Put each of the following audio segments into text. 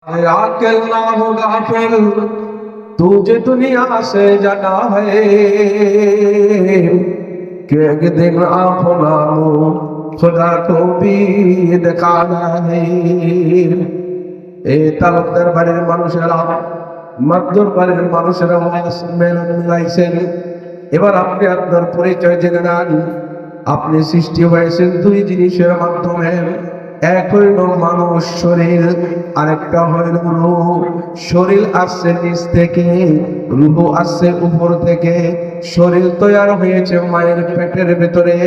आकिल ना हो गाफिल, तुझे दुनिया से जाना है कि एक दिन अपना मुंह खुदा को भी दिखाना है। এই তালুকদার বাড়ির মানুষেরা, মাদুর বাড়ির মানুষেরা মিলাইছেন। এবার আপনি আপনার পরিচয় জেনে নেন। আপনি সৃষ্টি হয়েছেন দুই জিনিসের মাধ্যমে, এক হইল মানুষ শরীর, আরেকটা হইল রূহ। শরীর আসছে নিচ থেকে, রূহ আসছে উপর থেকে। শরীর তৈরি হয়েছে মায়ের পেটের ভিতরে,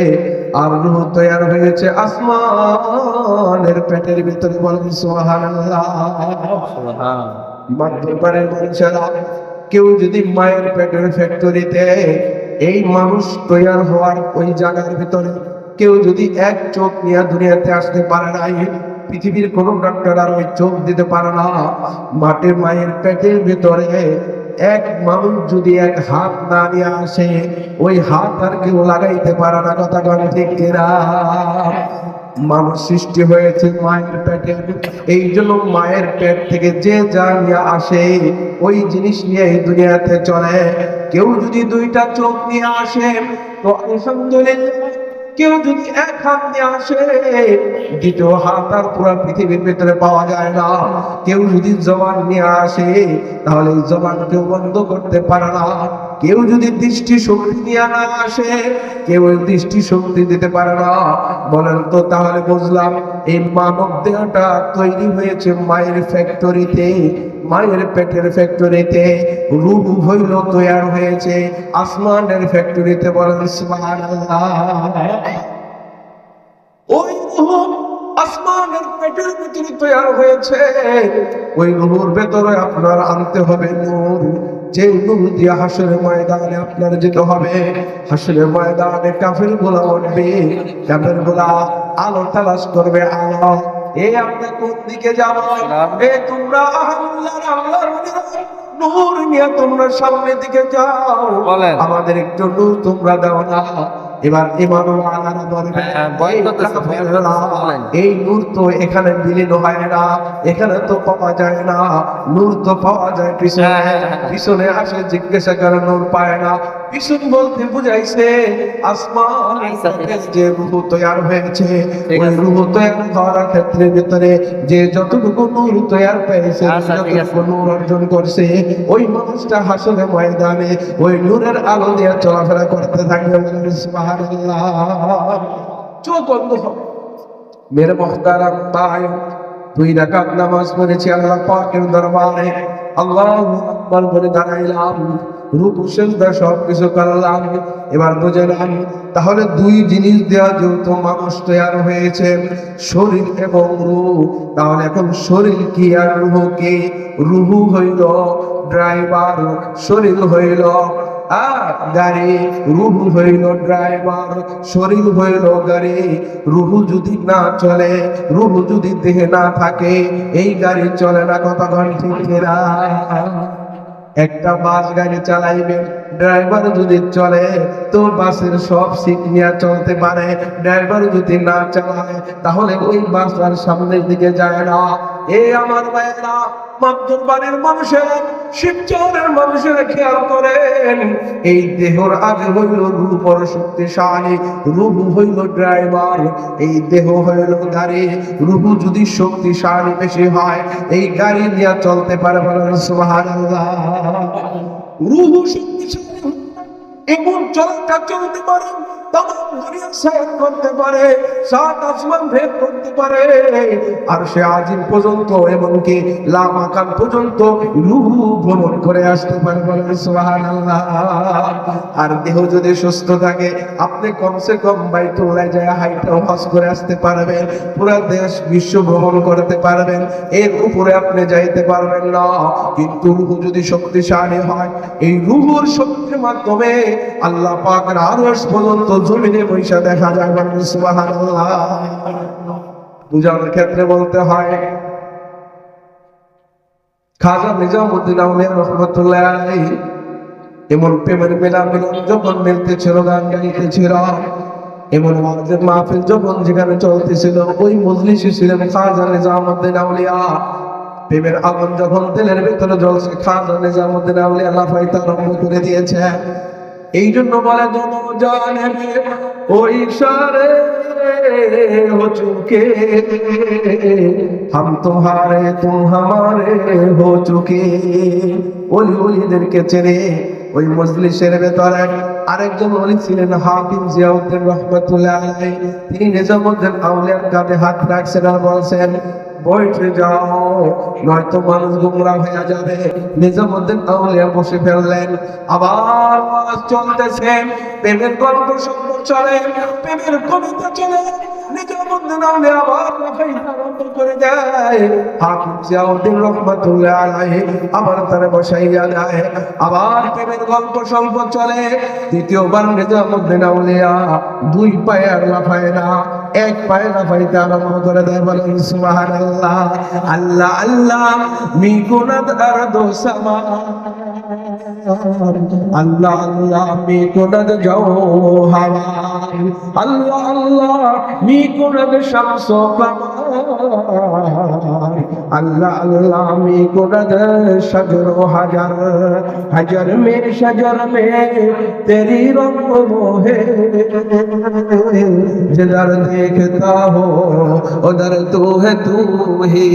আর রূহ তৈরি হয়েছে আসমানের পেটের ভিতরে। বলেন সুবহানাল্লাহ। মাধ্যমের মানুষেরা, কেউ যদি মায়ের পেটের ফ্যাক্টরিতে এই মানুষ তৈরি হওয়ার ওই জায়গার ভিতরে কেউ যদি এক চোখ নিয়ে দুনিয়াতে আসতে পারে নাই, পৃথিবীর কোন ডাক্তার আর ওই চোখ দিতে পারে না। মাটির মায়ের পেটের ভিতরে এক মানুষ যদি এক হাত না নিয়ে আসে, ওই হাত আর কেউ লাগাইতে পারে না। কথা বলেন ঠিক কিনা? মানুষ সৃষ্টি হয়েছে মায়ের পেটে, এই জন্য মায়ের পেট থেকে যে যা নিয়ে আসে ওই জিনিস নিয়ে এই দুনিয়াতে চলে। কেউ যদি দুইটা চোখ নিয়ে আসে তো আলহামদুলিল্লাহ, কেউ যদি এক হাত নিয়ে আসে দ্বিতীয় হাত আর পুরো পৃথিবীর ভিতরে পাওয়া যায় না। কেউ যদি জবান নিয়ে আসে তাহলে জবান কেউ বন্ধ করতে পারে না। কেউ যদি দৃষ্টি শক্তি নিয়ে না আসে, কেউ দৃষ্টি শক্তি দিতে পারে না। বলেন তো তাহলে বুঝলাম এই মানব দেহটা তৈরি হয়েছে মায়ের ফ্যাক্টরিতে, মায়ের পেটের ফ্যাক্টরিতে। রূহ হইল তৈরি হয়েছে আসমানের ফ্যাক্টরিতে। বলেন সুবহানাল্লাহ। ওই রূহ আসমানের পেটের ভিতরে তৈরি হয়েছে, ওই রূহের ভেতরে আপনার আনতে হবে নূর। যে নূর দিয়ে হাসরের ময়দানে আপনার যেতে হবে। হাসরের ময়দানে কাফের গুলা উঠবে, কাফের গুলা আলো তালাশ করবে। আলো, এ আমরা কোন দিকে যাব? এ তোমরা আল্লাহর নূর নিয়ে তোমরা সামনের দিকে যাও, আমাদের একটু নূর তোমরা দাও না। এবার ইমাম আলারা বলবে, এই নূর তো এখানে বিলীন হয় না, এখানে তো পাওয়া যায় না। নূর তো পাওয়া যায় পিছনে। পিছনে আসে জিজ্ঞাসা করে, নূর পায় না। পিছন বলতে বুঝাইছে আসমান যে রূহ তৈরি হয়েছে, ওই রূহ তৈরি হওয়ার ক্ষেত্রের ভিতরে যে যতটুকু নূর তৈরি পেয়েছে, যতটুকু নূর অর্জন করছে, ওই মানুষটা হাসরের ময়দানে ওই নূরের আলো দিয়ে চলাফেরা করতে থাকবে। সুবহানাল্লাহ। চোখ বন্ধ হবে। মেরে মুহতারাম ভাই, 2 রাকাত নামাজ পড়েছি আল্লাহ পাকের দরবারে, আল্লাহু আকবার বলে দাঁড়াইলাম, রুকু সিজদা সব কিছু করলাম। এবার বুঝলাম তাহলে দুই জিনিস দেওয়া যেহেতু মানুষ তৈরি হয়েছে, শরীর এবং রূহ, তাহলে এখন শরীর কি আর রূহ কি? রূহ হইল ড্রাইভার, শরীর হইল গাড়ি। রূহ হইল ড্রাইভার, শরীর হইল গাড়ি। রূহ যদি না চলে, রূহ যদি দেহে না থাকে, এই গাড়ি চলে না। কথা বলেন ঠিক কিনা? একটা বাস গাড়ি চালাইবেন, ড্রাইভার যদি চলে তো বাসের সব সিট নিয়ে চলতে পারে। ড্রাইভার যদি না চালায় তাহলে ওই বাস আর সামনের দিকে যায় না। এই আমার ভাইয়েরা, মাধ্যম বাড়ির মানুষেরা, শিবচরের মানুষেরা খেয়াল করেন, এই দেহর আগে হইল রূহ বড় শক্তিশালী, রূহ হইল ড্রাইভার, এই দেহ হইল গাড়ি। রূহ যদি শক্তিশালী বেশি হয়, এই গাড়ি নিয়ে চলতে পারে। বলেন সুবহানাল্লাহ। রূহ শক্তিশালী এমন চলটা চলতে পারে, তমাম দুনিয়া সৈর করতে পারে, 7 আসমান ভেদ করতে পারে, আর সে আজিম পর্যন্ত, এমনকি লামাকান পর্যন্ত রূহ ভ্রমণ করে আসতে পারে। বলেন সুবহানাল্লাহ। আর দেহ যদি সুস্থ থাকে, আপনি কমসে কম বাইতুল্লাহ যায় হাইটাও হজ করে আসতে পারবেন, পুরো দেশ বিশ্ব ভ্রমণ করতে পারবেন, এর উপরে আপনি যাইতে পারবেন না। কিন্তু রূহ যদি শক্তিশালী হয়, এই রূহের শক্তির মাধ্যমে আল্লাহ পাকের আরশ পর্যন্ত জমিনে বৈশা দেখা যায়। বলেন সুবহানাল্লাহ। বুঝানোর ক্ষেত্রে বলতে হয়, খাজা নিজামুদ্দিন আউলিয়া রাহমাতুল্লাহ আলাইহি এমন প্রেমের মিলন যখন মিলতেছিল, গান গাইতেছিল, এমন ওয়াজের মাহফিল যখন যেখানে চলতেছিল, ওই মজলিসে ছিলেন খাজা নিজামুদ্দিন আউলিয়া। প্রেমের আগুন যখন দিলের ভিতরে জ্বলছে, খাজা নিজামুদ্দিন আউলিয়া লাফাইতে আরম্ভ করে দিয়েছে। এই জন্য বলে দোনো জানে ওই ইশারে हो चुके हम तुम्हारे तुम हमारे हो चुके। ওলি ওলিদেরকে চেনে। ওই মজলিসের ভেতরে আরেকজন ওলি ছিলেন হাকিম জিয়াউদ্দিন রহমাতুল্লাহ আলাইহি। তিনি নিজামুদ্দিন আউলিয়ার কাঁধে হাত রাখছেন আর বলছেন, বসে যাও নয়তো মানুষ গুমরাহ হয়ে যাবে। নিজামুদ্দিন আউলিয়া বসে ফেললেন। আবার ওয়াজ চলতেছে, প্রেমের গল্প চলে, প্রেমের কবিতা চলে। নিজামুদ্দিন আউলিয়া আবার লাফাইতে আরম্ভ করে দেয়। হাকিম জিয়াউদ্দিন রহমাতুল্লাহ আলাইহি আবার তারে বসাইয়া দেয়। আবার প্রেমের গল্প চলে। দ্বিতীয়বার নিজামুদ্দিন আউলিয়া দুই পায়ে আর লাফায় না, এক পায়ে লাফাইতে আরম্ভ করে দেয়। বলেন সুবহানাল্লাহ। আল্লাহ আল্লাহ মিকুনাদ আরদো সামা, আল্লাহ আল্লাহ মিকুনাদ যাও হাওয়া, আল্লাহ আল্লাহ মিকুনাদ শামস কামার, আল্লাহ আল্লাহ মিকুনাদ শজর হাজার, হাজার মে শজর মে তেরি রঙ্গ মোহে, जिधर देखता हो उधर तू है तू ही।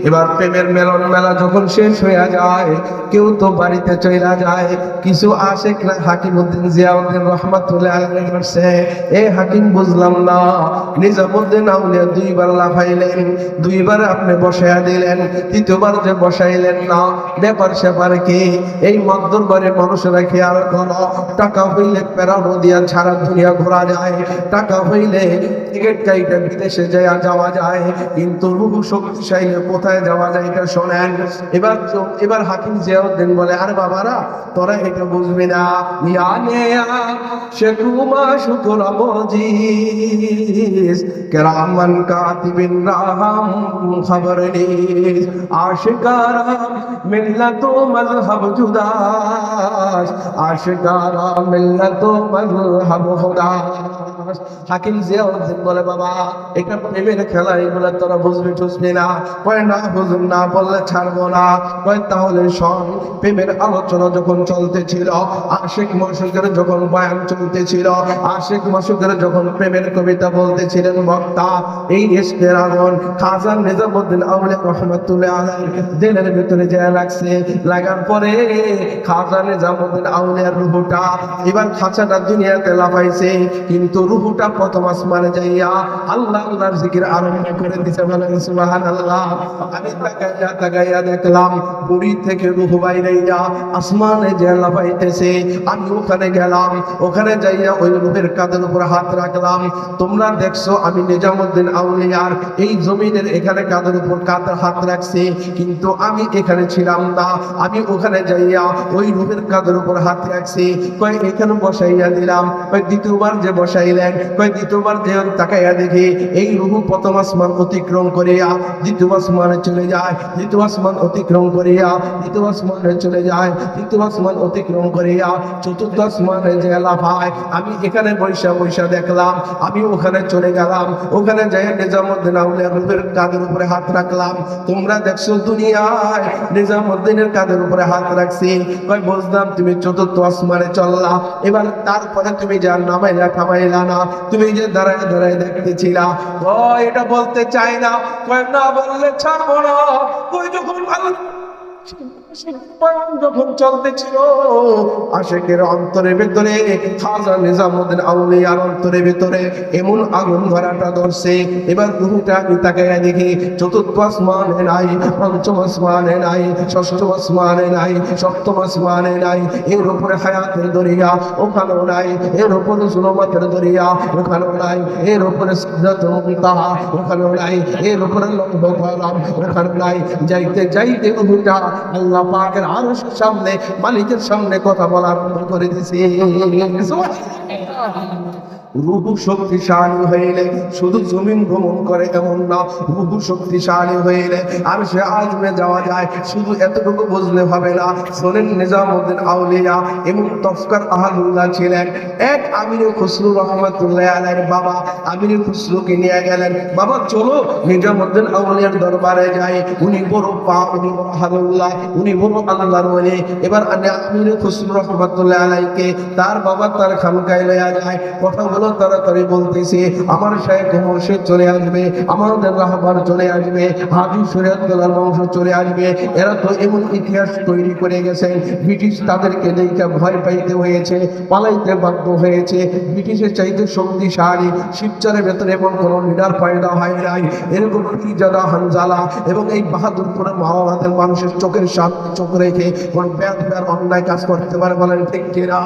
এবার প্রেমের মেলন মেলা যখন শেষ হয়ে যায়, কেউ তো বাড়িতে চলে যায়। কিছু আশিকরা হাকিমউদ্দিন জিয়াউদ্দিন রহমাতুল্লাহ আলাইহি বলছে, এ হাকিম বুঝলাম না, নিজামুদ্দিন আউলিয়া দুইবার লাফাইলেন, দুইবার আপনি বসাইয়া দিলেন, তৃতীয়বার যে বসাইলেন না, ব্যাপার স্যাপার কি? এই মধ্যবারে মানুষেরা খেয়াল করো, টাকা হইলে পেরানো দিয়া সারা দুনিয়া ঘোরা যায়, টাকা হইলে টিকিট কাইটা বিদেশে যাওয়া যায়, কিন্তু রূহ শক্তিশালী কোথায় যাওয়া যায় এটা শোনেন। এবার হাকিম জিয়াউদ্দিন বলে, আরে বাবারা তোরা এটা বুঝবি না, ইয়ানে শেকুমা শুকুর মজিস কেরামান কাতিবিন রাহাম খবর নিস, আশিকারা মিল্লাত মযহব জুদাস, আশিকারা মিল্লাত মযহব খুদাস। হাকিম জিয়াউদ্দিন বলে, বাবা এটা প্রেমের খেলা, এগুলো তোরা বুঝবি টুঝবি না। কয় না হুজুর, না বললে ছাড়বো না। কয় তাহলে শোন, প্রেমের আলোচনা যখন চলতেছিল, আশিক মাসুকের যখন বয়ান চলতেছিল, আশিক মাসুকের যখন প্রেমের কবিতা বলতেছিলেন বক্তা, এই ইশকের আগুন খাজা নিজামুদ্দিন আউলিয়া রহমাতুল্লাহ আলাইহি দিলের ভিতরে যায় লাগছে। লাগার পরে খাজা নিজামুদ্দিন আউলিয়ার রূহটা এবার খাঁচাটা দুনিয়াতে লাফাইছে, কিন্তু রূহটা প্রথম আসমানে যাইয়া আল্লাহ আল্লাহর জিকির আরম্ভ করে দিতে। বলেন সুবহানাল্লাহ। আমি তাকাইয়া দেখলাম বুড়ি থেকে রূহ বাইরে যা আসমানে যে লাফাইতেছে। আমি ওখানে গেলাম, ওখানে যাইয়া ওই রূহের কাঁধের উপর হাত রাখলাম। তোমরা দেখছো আমি নিজামুদ্দিন আউলিয়ার এই জমিনের এখানে কাঁধের উপর হাত রাখছি, কিন্তু আমি এখানে ছিলাম না। আমি ওখানে যাইয়া ওই রূহের কাঁধের উপর হাত রাখছি। কয় এখানে বসাইয়া দিলাম। কয় দ্বিতীয়বার যে বসাইলেন, কয় দ্বিতীয়বার যে তাকাইয়া দেখি এই রূহ প্রথম আসমান অতিক্রম করিয়া দ্বিতীয় আসমানে চলে যায়, দ্বিতীয় আসমান অতিক্রম করিয়া দ্বিতীয় আসমানে চলে যায়, তৃতীয় আসমান অতিক্রম করিয়া চতুর্থ আসমানে যে লাফায়। আমি এখানে বৈশা দেখলাম। আমি ওখানে চলে গেলাম, ওখানে যাই নিজামুদ্দিন আউলিয়ার রূহের কাঁধের উপরে হাত রাখলাম। তোমরা দেখছো দুনিয়ায় নিজামুদ্দিনের কাঁধের উপরে হাত রাখছি। কয় বুঝলাম তুমি চতুর্থ আসমানে চললা, এবার তারপরে তুমি যা নামাইলা কামাইলা না, তুমি যে দাঁড়ায় দাঁড়ায় দেখতেছিলা। কয় এটা বলতে চাই না। কয় না বললে ছাড়বো না। কই যখন যখন চলতেছিল আশিকের অন্তরের ভিতরে, খাজা নিজামুদ্দিন আউলিয়ার অন্তরের ভিতরে এমন আগুন ধরাটা ধরছে। এবার রূহটা আমি তাকাইয়া দেখি চতুর্থ আসমানে নাই, পঞ্চম আসমানে নাই, ষষ্ঠ আসমানে নাই, সপ্তম আসমানে নাই। এর উপরে হায়াতের দরিয়া ওখানেও নাই, এর উপরে জুলুমাতের দরিয়া ওখানেও নাই, এর উপরে সিদরাতুল মুনতাহা ওখানেও নাই, এর উপরে লম্ব কলম ওখানেও নাই। যাইতে যাইতে রূহটা আল্লাহ পাকের আরশের সামনে, মালিকের সামনে কথা বলা আরম্ভ করে দিয়েছে। রূহু শক্তিশালী হইলে শুধু জমিন ভ্রমণ করে এমন না, রূহু শক্তিশালী হইলে আর সে আজমে যাওয়া যায়। শুধু এতটুকু বুঝলে হবে না, শোনেন নিজামউদ্দিন আউলিয়া এবং তফকার আহলুল্লাহ ছিলেন। এক আমির খুসরু রহমাতুল্লাহ আলাইহির বাবা আমির খুসরুকে নিয়ে গেলেন, বাবা চলো নিজামউদ্দিন আউলিয়ার দরবারে যাই, উনি বড় উনি বড় আহলুল্লাহ, উনি বড় আল্লাহর ওলি। এবার আমির খুসরু রহমাতুল্লাহ আলাইহিকে তার বাবা তার খানকায় লইয়া যায়। কথা তাড়াতাড়ি বলতেছে, আমার শাইখ মুর্শিদ চলে আসবে, আমাদের রাহবার চলে আসবে, হাজী শরীয়তুল্লাহর বংশ চলে আসবে। এরা তো এমন ইতিহাস তৈরি করে গেছেন, ব্রিটিশ তাদেরকে দেখে ভয় পাইতে হয়েছে, পালাইতে বাধ্য হয়েছে। ব্রিটিশের চাইতে শক্তিশালী শিবচরের ভেতরে এমন কোন লিডার পয়দা হয় নাই। এরকম পীরজাদা হানজালা এবং এই বাহাদুরপুরের মহাভারতের মানুষের চোখের সামনে চোখ রেখে কোন ব্যাধ অন্যায় কাজ করতে পারে বলেন ঠিক কিনা?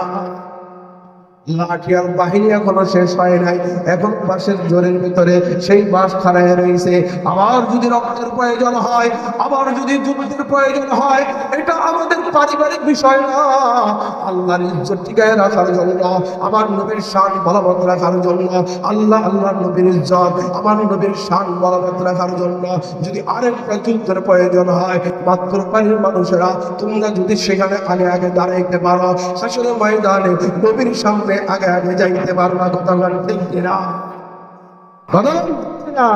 লাঠিয়াল বাহিনী এখনো শেষ হয় নাই, এখন বাঁশের জোরের ভিতরে সেই বাঁশ খাড়ায় রয়েছে। আবার যদি রক্তের প্রয়োজন হয়, আবার যদি যুদ্ধের প্রয়োজন হয়, এটা আমাদের পারিবারিক বিষয় না, আল্লাহর ইজ্জত টিকায় রাখার জন্য, আমার নবীর শান বলবৎ রাখার জন্য, আল্লাহর নবীর ইজ্জত, আমার নবীর শান বলবৎ রাখার জন্য যদি আরেকটা যুদ্ধের প্রয়োজন হয়, মাত্র পানির মানুষেরা তোমরা যদি সেখানে আগে আগে দাঁড়াইতে পারো, হাসরের ময়দানে নবীর সামনে আগে আগে যাইতে পারবা। কথা ঠিক কিনা? কথা না?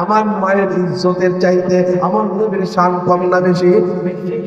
আমার মায়ের ইজ্জতের চাইতে আমার নবীর শান কম না বেশি?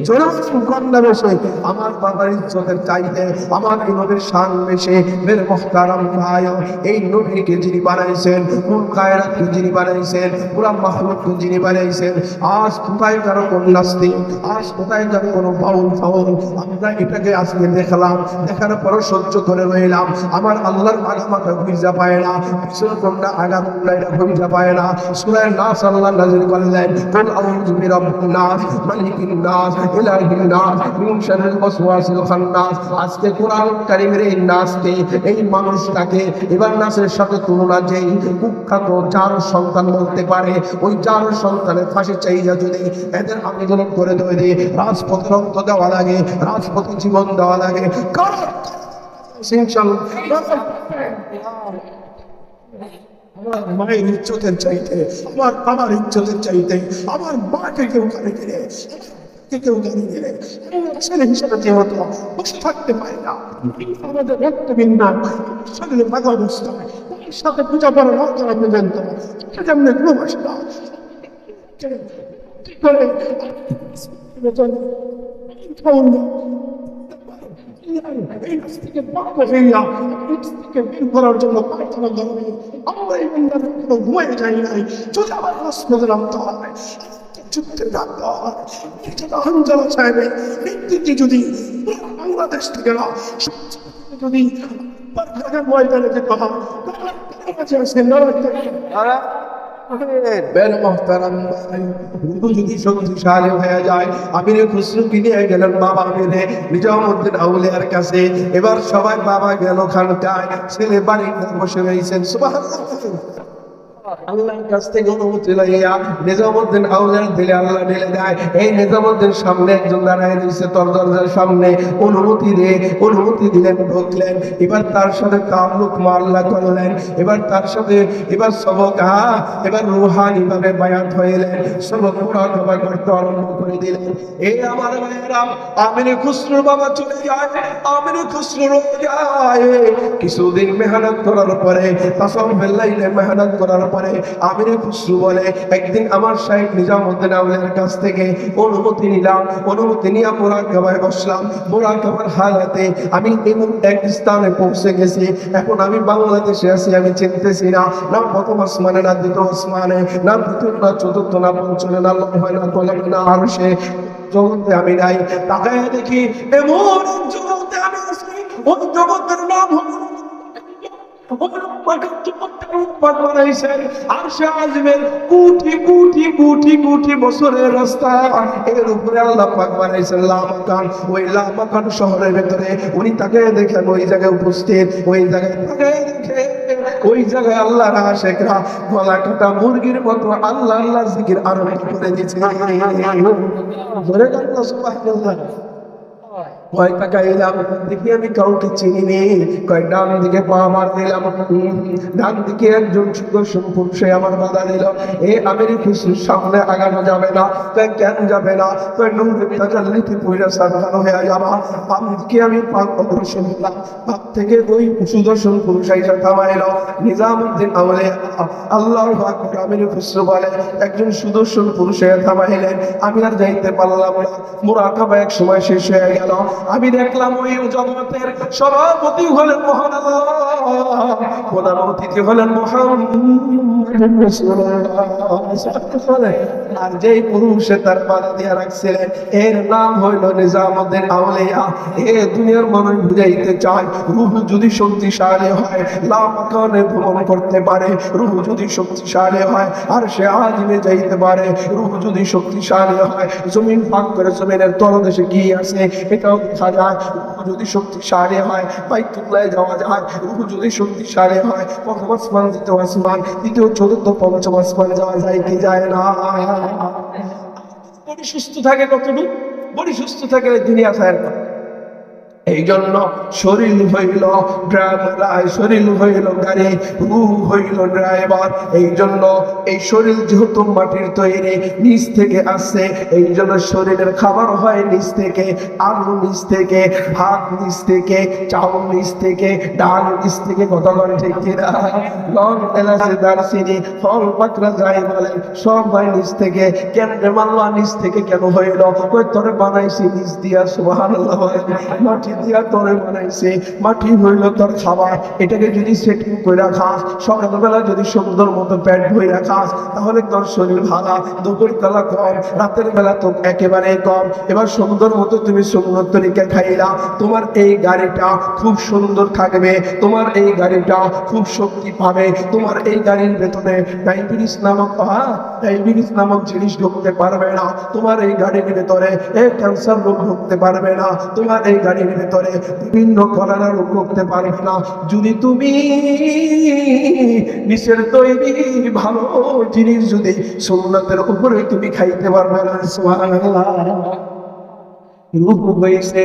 জোরে কম না বেশি? আমার বাবার ইজ্জতের চাইতে আমার এই নবীর শান বেশি। মেরে মুহতারাম ভাই, এই নবীকে যিনি বানাইছেন, কুল কায়নাতকে যিনি বানাইছেন, পুরা মাখলুককে যিনি বানাইছেন, আজ কোথায় কারো কোন নাস্তিক, আজ কোথায় কারো কোনো বাউল ফাউল, আমরা এটাকে আজকে দেখলাম, দেখার পরও সহ্য করে রইলাম। আমার আল্লাহর আগামাটা ভুইজা পায় না, পিছন কোনটা আগা কোনটা এটা ভুইজা পায় না। সূরা নাস আল্লাহ নাযিল করলেন, কুল আউযু বিরাব্বিন নাস মালিকিন নাস ইলাহিন নাস মিন শাররিল ওয়াসওয়াসিল খান্নাস। আজকে কোরআন কারীমের এই নাসকে, এই মানুষটাকে এবার নাসের সাথে তুলনা যেই কুখ্যাত চার সন্তান বলতে পারে, ওই চার সন্তানের ফাঁসি চাইয়া যদি এদের আন্দোলন করে দেয়, রাজপথে রক্ত দেওয়া লাগে, রাজপথে জীবন দেওয়া লাগে, কারণ আমার মায়ের ইজ্জতের চাইতে, আমার বাবার ইজ্জতের চাইতে, আমার মাকে কেউ গালি দিলে, কেউ গালি দিলে ছেলে হিসেবে যেহেতু বসে থাকতে পারে না, আমাদের রক্তবিন্দা শরীরে বাধা অবস্থায় সাথে পূজা করা না করা পর্যন্ত যেমনি ঘুম আসে না, কি করে ঘুমাই যাই নাই, যদি আমার রাজপথে নামতে হয়, যুদ্ধের নামতে হয়, যদি বাংলাদেশ থেকে না যদি ময়দানে যেতে হয়, যদি শক্তিশালী হয়ে যায়, আমির খুসরুকে নিয়ে গেলেন বাবা আমিরে নিজামউদ্দিন আউলিয়ার কাছে। এবার সবাই বাবা গেল খানকায়, ছেলে বাড়িতে বসে রয়েছেন। সুবহানাল্লাহ, আল্লাহর কাছ থেকে অনুমতি লইয়া নিজামউদ্দিন আউলিয়ার দিলে আল্লাহ ঢেলে দেয়। এই নিজামউদ্দিন সামনে একজন দাঁড়ায় রয়েছে তোর দরজার সামনে, অনুমতি দিলেন, ঢুকলেন। এবার তার সাথে তাল্লুক মাল্লা করলেন, এবার তার সাথে এবার সবক এবার রুহানি ভাবে বায়াত হইলেন, সবক মুরাকাবা করতে আরম্ভ করে দিলেন। এই আমার ভাইয়েরা, আমির খুসরু বাবা চলে যায়, আমির খুসরু রয়ে যায়। কিছুদিন মেহনত করার পরে, তাসাউফের লাইনে মেহনত করার পরে আমির খুসরু বলে, একদিন আমার শাইখ নিজামউদ্দিন আউলিয়ার কাছ থেকে অনুমতি নিলাম, অনুমতি নিয়ে মুরাকাবায় বসলাম। মুরাকাবার হালাতে আমি এমন এক স্থানে পৌঁছে গেছি, এখন আমি বাংলাদেশে আছি, আমি চিনতেছি না, না প্রথম আসমানে, না দ্বিতীয় আসমানে, না তৃতীয়, না চতুর্থ, না পঞ্চমে, না লম্হায়, না কলমে, না আরশে, জগতে আমি নাই। তাকায় দেখি এমন জগতে আমি আছি, ওই জগতের নাম হলো বছরের রাস্তা, এর উপরে আল্লাহ পাক বানাইছেন লামাকান। ওই লামাকান শহরের ভেতরে উনি তাকে দেখেন, ওই জায়গায় উপস্থিত, ওই জায়গায় তাকে দেখে, ওই জায়গায় আল্লাহর আশিকরা গলা কাটা মুরগির মতো আল্লাহ আল্লাহ জিকির আরম্ভ করে দিয়েছে। সুবহানাল্লাহ। কয় তাকাইলাম, দেখি আমি কাউকে চিনি নি। কয় ডান দিকে পা মার দিলাম, ডান দিকে একজন সুদর্শন পুরুষে আমার বাধা দিল। আমির খুশির সামনে আগানো যাবে না। কয় কেন যাবে না? কয় নূরের তাজাল্লিতে পয়রা সারখানো হয়ে যাবা। বাম দিকে আমি পাক অগ্রসর হলাম, বাম থেকে ওই সুদর্শন পুরুষ আইসা থামাইল। নিজামুদ্দিন আউলিয়া আল্লাহু আকবার, আমির খুসরো বলে একজন সুদর্শন পুরুষে থামাইলেন। আমি আর যাইতে পারলাম না, মুরাকাবা এক সময় শেষ হয়ে গেল। আমি দেখলাম ওই জগতের সভাপতি হলেন মহান আল্লাহ, প্রধান অতিথি হলেন মুহাম্মদ রাসূলুল্লাহ। আর যেই পুরুষে তার বাধা দিয়া রাখছিলেন এর নাম হইল নিজামুদ্দিন আউলিয়া। দুনিয়ার মানুষ বুঝাইতে চায় রূহ যদি শক্তিশালী হয় লামাকানে ভ্রমণ করতে পারে, রূহ যদি শক্তিশালী হয় আর সে আজমে যাইতে পারে, রূহ যদি শক্তিশালী হয় জমিন ভাগ করে জমিনের তলদেশে কি আছে এটাও দেখা যায়। রূহ যদি শক্তিশালী হয় বাইতুল্লাহ যাওয়া যায়, রূহ যদি শক্তিশালী হয় প্রথম আসমান, দ্বিতীয় আসমান, তৃতীয় চতুর্থ পঞ্চম আসমান যাওয়া যায় কি যায় না? বডি সুস্থ থাকে কতটুকু? বডি সুস্থ থাকে দুনিয়া ছায়ার কথা। এই জন্য শরীর হইল ড্রাইভার, শরীর হইল গাড়ি, রূহ হইল ড্রাইভার। এই জন্য এই শরীর যেহেতু মাটির তৈরি, নিচ থেকে আসছে, এই জন্য শরীরের খাবার হয় নিচ থেকে, আলু নিচ থেকে, ভাত নিচ থেকে, চাউল নিচ থেকে, ডাল নিচ থেকে, কথা বলেন ঠিক কিনা? লং এলাচি দারচিনি ফল পাকড়া যাই বলেন সব হয় নিচ থেকে। কেমনে মাল্লা নিচ থেকে কেন হইল? কই তোরে বানাইছি নিচ দিয়া, সুবহানাল্লাহ। মাটি দিয়া তোরে বানাইছে, মাটি হইল তোর খাবার। এটাকে যদি সেটিং করে খাস, সকালবেলা যদি সুন্দর মতো পেট ভরে খাস তাহলে তোর শরীর ভালো, দুপুর বেলা কম, রাতের বেলা তো একেবারে কম। এবার সুন্দর মতো তুমি সুন্দর তরিকা খাইলা, তোমার এই গাড়িটা খুব সুন্দর থাকবে, তোমার এই গাড়িটা খুব শক্তি পাবে, তোমার এই গাড়ির ভেতরে ডায়াবেটিস নামক জিনিস ঢুকতে পারবে না, তোমার এই গাড়ির ভেতরে ক্যান্সার রোগ ঢুকতে পারবে না, তোমার এই গাড়ির ভেতরে বিভিন্ন কলেরা রোগ ঢুকতে পারবে না। যদি তুমি নিচের তৈরি ভালো জিনিস যদি সুন্নাতের উপরে তুমি খাইতে পারবে না, সুবহানাল্লাহ। রূহ হয়েছে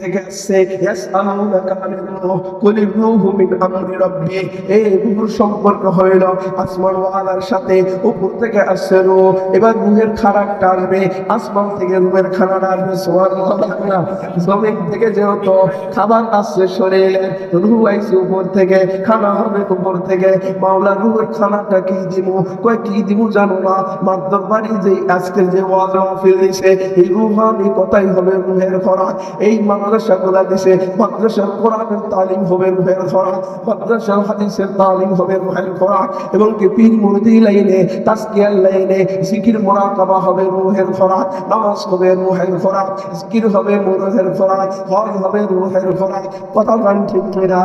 থেকে আসছে, ইয়াসআলুনাকা আনির রূহ কুলির রূহু মিন আমরি রাব্বি। এই রূহ সম্পর্ক হইল আসমান ওয়ালার সাথে, উপর থেকে আসছে রূহ। এবার রূহের খানাটা আসবে, আসমান থেকে রূহের খানাটা আসবে, সুবহানাল্লাহ। জমিন থেকে যেহেতু খাবার আসছে শরীরে, রূহ আইছে উপর থেকে, খানা হবে উপর থেকে। মাওলা রূহের খানাটা কি দিমু? কয় কি দিমু জানো না? মাদ্দর বাড়ি যে আজকের যে ওয়াজ মাহফিল দিছে এই রূহানি কথাই হবে রূহের খোরাক। এই মাদ্রাসাগুলা দিছে, মাদ্রাসার কোরআনের তালিম হবে রূহের খোরাক, মাদ্রাসার হাদিসের তালিম হবে রূহের খোরাক, এবং কি পীর মুরিদি লাইনে, তাজকিয়ার লাইনে জিকির মুরাকাবা হবে রূহের খোরাক, নামাজ হবে রূহের খোরাক, জিকির হবে রূহের খোরাক, হজ হবে রূহের খোরাক। কথা বলেন ঠিক কিনা?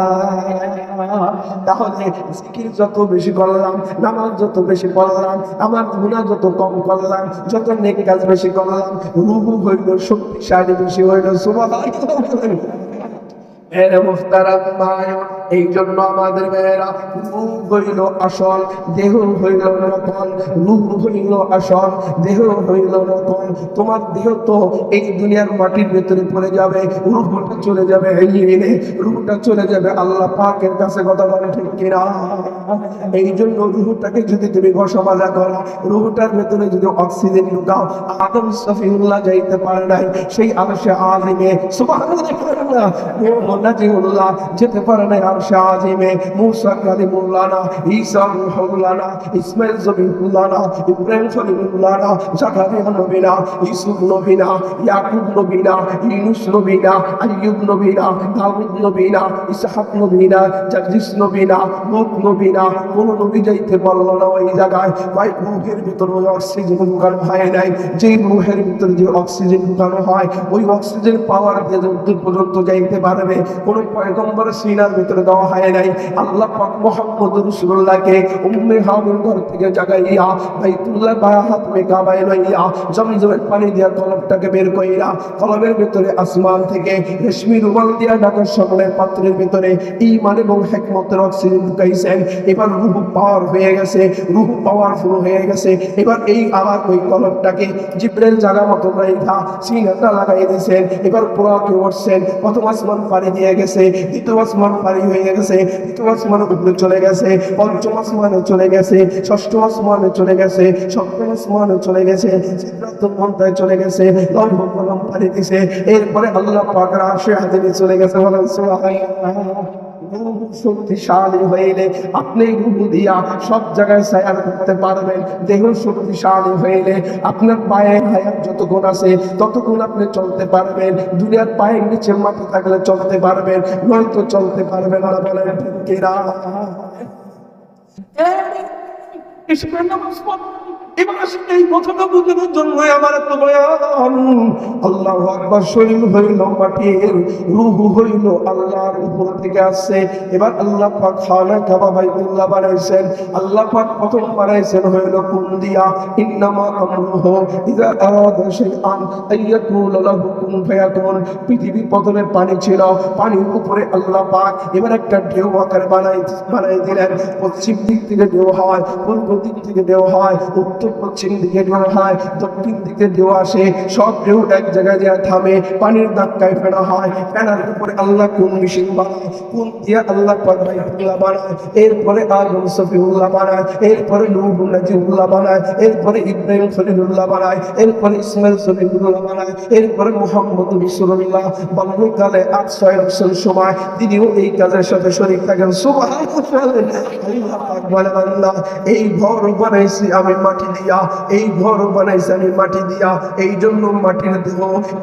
তাহলে জিকির যত বেশি করলাম, নামাজ যত বেশি পড়লাম, আমার গুনাহ যত কম করলাম, যত নেক কাজ বেশি করলাম, রূহ হইল শক্তিশালী বেশি হইল, সুবহানাল্লাহ। মুহতারাম ভাই, এই জন্য আমাদের মেয়েরা রূহ হইল আসল, দেহ হইল নকল। রূহ হইল আসল, দেহ হইল নকল। তোমার দেহ তো এই দুনিয়ার মাটির ভেতরে পড়ে যাবে, রূহটা চলে যাবে ইলিনে, রূহটা চলে যাবে আল্লাহ পাকের কাছে, কথা বলে ঠিক কিনা? এই জন্য রূহটাকে যদি তুমি ঘষা মাজা করো, রূহটার ভেতরে যদি অক্সিজেন ঢুকাও, আদম সফিউল্লাহ যাইতে পারে নাই সেই আরশে আযিমে, সুবহানাল্লাহ। নাজিউল্লাহ যেতে পারে নাই আরশে আযিমে, মুসা কালিমুল্লাহ না, ঈসা রূহুল্লাহ না, ইসমাঈল জবিহুল্লাহ না, ইব্রাহিম খলিলুল্লাহ না, জাকারিয়া নবী না, ইউসুফ নবী না, ইয়াকুব নবী না, ইউনূস নবী না, আইয়ুব নবী না, দাউদ নবী না, ইসহাক নবী না, জাকরিস নবী না, লূত নবী না, কোন নবী যাইতে পারলো না ওই জায়গায়। ভাই রূহের ভিতরে ওই অক্সিজেন ঢুকানো হয় নাই, যেই রূহের ভিতরে যে অক্সিজেন ঢুকানো হয় ওই অক্সিজেন পাওয়ার দিয়ে দূর পর্যন্ত যাইতে পারবে। কোন পয়গম্বর সিনার ভিতরে দেওয়া হয় নাই। আল্লাহ পাক মুহাম্মদ রাসূলুল্লাহকে উম্মে হাবির ঘর থেকে জাগাইয়া বাইতুল্লাহ হাতমে কাবায় লইয়া জমজমের পানি দিয়া কলবটাকে বের কইরা কলবের ভিতরে আসমান থেকে রেশমি রুমাল দিয়া ঢাকা স্বর্ণের পাত্রের ভিতরে ঈমান এবং হিকমতের অক্সিজেন ঢুকাইছেন। এবার রূহ পাওয়ার হয়ে গেছে, রূহ পাওয়ারফুল হয়ে গেছে। এবার এই আবার ওই কলবটাকে জিবরাইল জায়গা মতো রাইখা সিনাটা লাগাই দিয়েছেন। এবার পুরাকে উঠছেন, প্রথম আসমান পাড়ি দিয়ে গেছে, দ্বিতীয় আসমান পাড়ি হয়ে গেছে, তৃতীয় আসমানের উপরে চলে গেছে, পঞ্চম আসমানে চলে গেছে, ষষ্ঠ আসমানে চলে গেছে, সপ্তম আসমানে চলে গেছে, সিদরাতুল মুনতাহায় চলে গেছে, লৌহ কলম পাড়ি দিয়েছে। এরপরে আল্লাহ পাকের আরশে হাজিরে চলে গেছে। বলেন সুবহানাল্লাহ। শক্তিশালী হইলে আপনি রূহ দিয়া সব জায়গায় সায়ার করতে পারবেন। দেহ শক্তিশালী হইলে আপনার পায়ের হায়াত যতক্ষণ আছে ততক্ষণ আপনি চলতে পারবেন। দুনিয়ার পায়ের নিচে মাটি থাকলে চলতে পারবেন, নয়তো চলতে পারবেন না। বলেন ঠিক কিনা? এবার এই কথাটা বোঝানোর জন্য আমার এত বয়ান। আল্লাহু আকবার। শরীর হইল মাটির, রূহ হইল আল্লাহর উপর থেকে আসছে। এবার আল্লাহ পাক খানা কাবা বাইতুল্লাহ বানাইছেন। আল্লাহ পাক প্রথম বানাইছেন হইল কুন দিয়া, ইন্নামা আমরুহু ইযা আরাদা শাইআন আইয়াকুলা লাহু কুন ফায়াকুন। পৃথিবীর প্রথমে পানি ছিল, পানির উপরে আল্লাহ পাক এবার একটা ঢেউ আকার বানাই দিলেন। পশ্চিম দিক থেকে ঢেউ হয়, পূর্ব দিক থেকে ঢেউ হয়, উত্তর পশ্চিম দিকে ঢেউ হয়, দক্ষিণ দিকে ঢেউ আসে। সব ঢেউ এক জায়গায় যায় থামে, পানির ধাক্কায় ফেনা হয়। ফেনার উপরে আল্লাহ কোন মেশিন বানায়, কোন দিয়ে আল্লাহ বাইতুল্লাহ বানায়, এরপরে আদম সফিউল্লাহ বানায়, এরপরে নূহ নাজিউল্লাহ বানায়, এরপরে ইব্রাহিম খলিলুল্লাহ বানায়, এরপরে ইসমাইল সলিমুল্লাহ বানায়, এরপরে মুহাম্মদ রাসূলুল্লাহ বাল্যকালে 8-9 বছর সময় তিনিও এই কাজের সাথে শরীক থাকেন। সুবহানাল্লাহ। আল্লাহ পাক বলেন, আল্লাহ এই ঘর বানাইছি আমি মাটি দিয়া, এই ঘর বানাইছি আমি মাটি দিয়া। এই জন্য মাটির দেহ,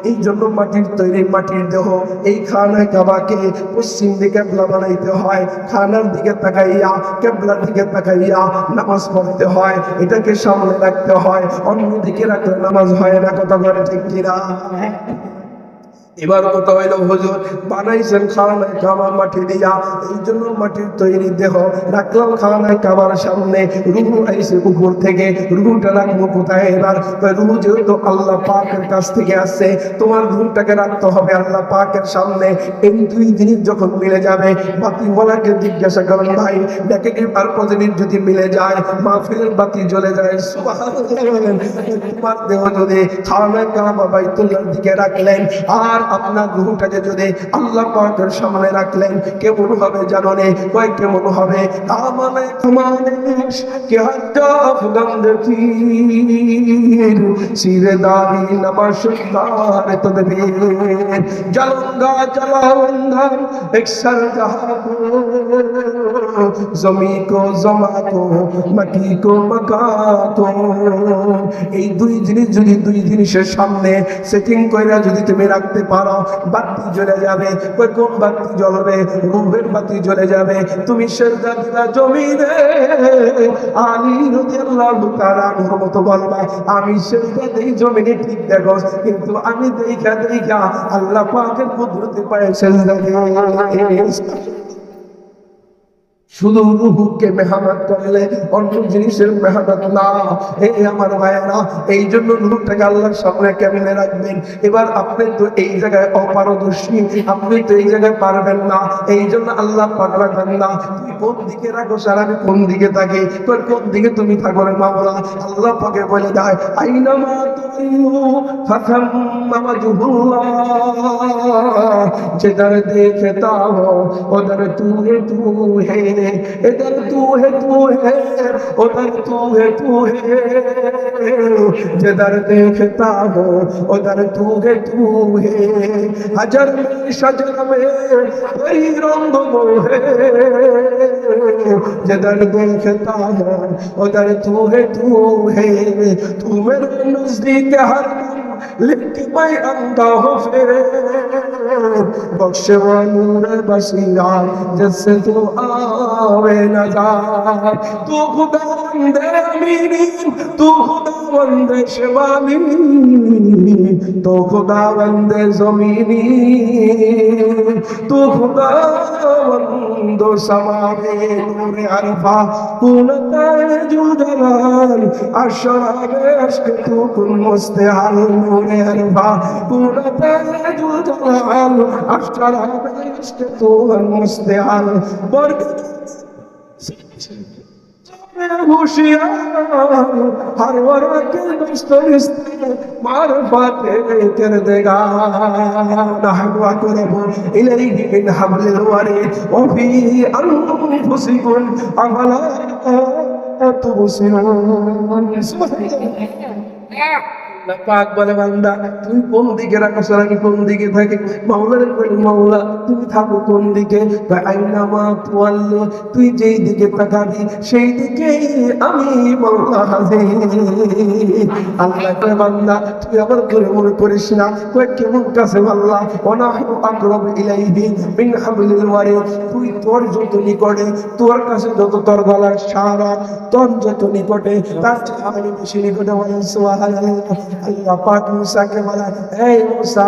এই জন্য মাটির তৈরি মাটির দেহ। এই খানায় কাবাকে পশ্চিম দিকে কিবলা বানাইতে হয়, খানার দিকে তাকাইয়া কিবলার দিকে তাকাইয়া নামাজ পড়তে হয়, এটাকে সামনে রাখতে হয়, অন্য দিকে রাখলে নামাজ হয় না। কথা বলে ঠিক কিনা? এবার কথা হইল, হুজুর বানাইছেন খানায় কাবা মাটি দিয়া, এই জন্য মাটির তৈরি দেহ রাখলাম খানায় কাবার সামনে। রূহ আইছে উপর থেকে, রূহটা রাখবো কোথায়? এবার রূহ যেহেতু আল্লাহ পাকের কাছ থেকে আসছে, তোমার রূহটাকে রাখতে হবে আল্লাহ পাকের সামনে। এই দুই জিনিস যখন মিলে যাবে, বাতিওয়ালাকে জিজ্ঞাসা করেন, ভাই নেগেটিভ আর পজিটিভ যদি মিলে যায়, মাহফিলের বাতি জ্বলে যায়। সুবহানাল্লাহ। তোমার দেহ যদি খানায় কাবা বাইতুল্লাহর দিকে রাখলেন, আর আপনার রূহটাকে যদি আল্লাহ পাকের সামনে রাখলেন, কেমন হবে জানো নে? কয় কেমন হবে? আমানে কমানেশ কে হাজ্জা আফগান দেখীর সিরে দারি নমস্কার তদবীর জলঙ্গা জলাওয়াঙ্গা এক সর জহাঁ কো জমি কো জমা কো মাটি কো মাকা কো। এই দুই জিনিস যদি দুই জিনিসের সামনে সেটিং কইরা যদি তুমি রাখতে পারো, বাতি জ্বলে যাবে। কোন বাতি জ্বলবে? রূহের বাতি জ্বলে যাবে। তুমি সেজদা দিলা জমিনে, আলী রাদিয়াল্লাহু তাআলা আনহুর মতো বলবা, আমি সেজদা দেই জমিনে, ঠিক দেখো, কিন্তু আমি দেখা আল্লাহ পাকের কুদরতে পায়ে সেজদা দিই। শুধু রূহকে মেহনত করলে অন্য জিনিসের মেহনত না। এই আমার ভাইয়েরা, এই জন্য রূহটাকে আল্লাহর সামনে কেমনে রাখবেন? এবার আপনি তো এই জায়গায় অপারদর্শী, আপনি তো এই জায়গায় পারবেন না, এই জন্য আল্লাহ পাক রাখবেন না। তুমি কোন দিকে রাখো, সারা আমি কোন দিকে থাকি, তোর কোন দিকে তুমি থাকো রে মাওলা? আল্লাহ পাকে বলে দেয়, আইনামা তুইয়ু ফাসাম্মা ওয়াজহুল্লাহ, जिधर देखता हो उधर तू है, इधर तू है उधर तू है, जिधर देखता हो उधर तू है, हजर में शजर में कोई रंग मोहे, जिधर देखता हो उधर तू है, तू मेरे नजदीक हर लेकिन मैं अंधा हूँ फिर बख्शे वो नूर बसीरा जिससे तू आवे नजार, तू खुदावंदे अमीनी, तू खुदावंदे शबानी, तो खुदावंद ज़मीनी तो खुदावंद समावे नूर अरफा कुनता जुल जलाल अशराबे अश्क तू कुन मुस्तहाल नूर अरफा कुनता जुल जलाल अशराबे अश्क तू कुन मुस्तहाल बरकत होशियार हर वरा के दस्तरिस्ते मारफाते कर देगा नहनु अक़रबु इलैहि मिन हब्लिल वरीद व फी अनफुसिकुम अफला तुबसिरून পাক বলে বান্দা তুই কোন দিকে রাখছ আমি কোন দিকে থাকি মাওলার বলে মাওলা তুমি থাকো কোন দিকে আইনামা তুয়াল্লু তুই যেই দিকে তাকাবি সেই দিকে আমি মাওলা হাজির আল্লাহ কয় বান্দা তুই আবার দূরে মনে করিস না কয় কেমন কাছে আল্লাহ ওয়ানাহু আকরাবু ইলাইহি মিন হাবলিল ওয়ারিদ তুই তোর যত নিকটে তোর কাছে যত তোর গলার সারা তোর যত নিকটে তার চেয়ে আমি বেশি নিকটে বলেন সুবহানাল্লাহ আল্লাহ পাক মুসাকে বলেন এই মুসা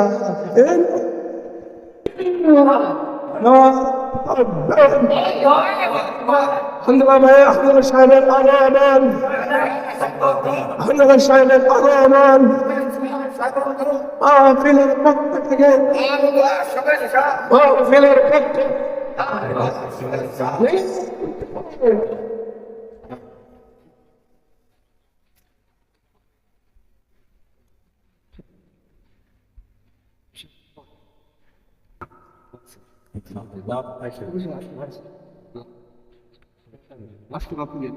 حنظلة ما يحضر شأن الأمان حنظلة شأن الأمان في الركبة في الركبة Acho que não podia.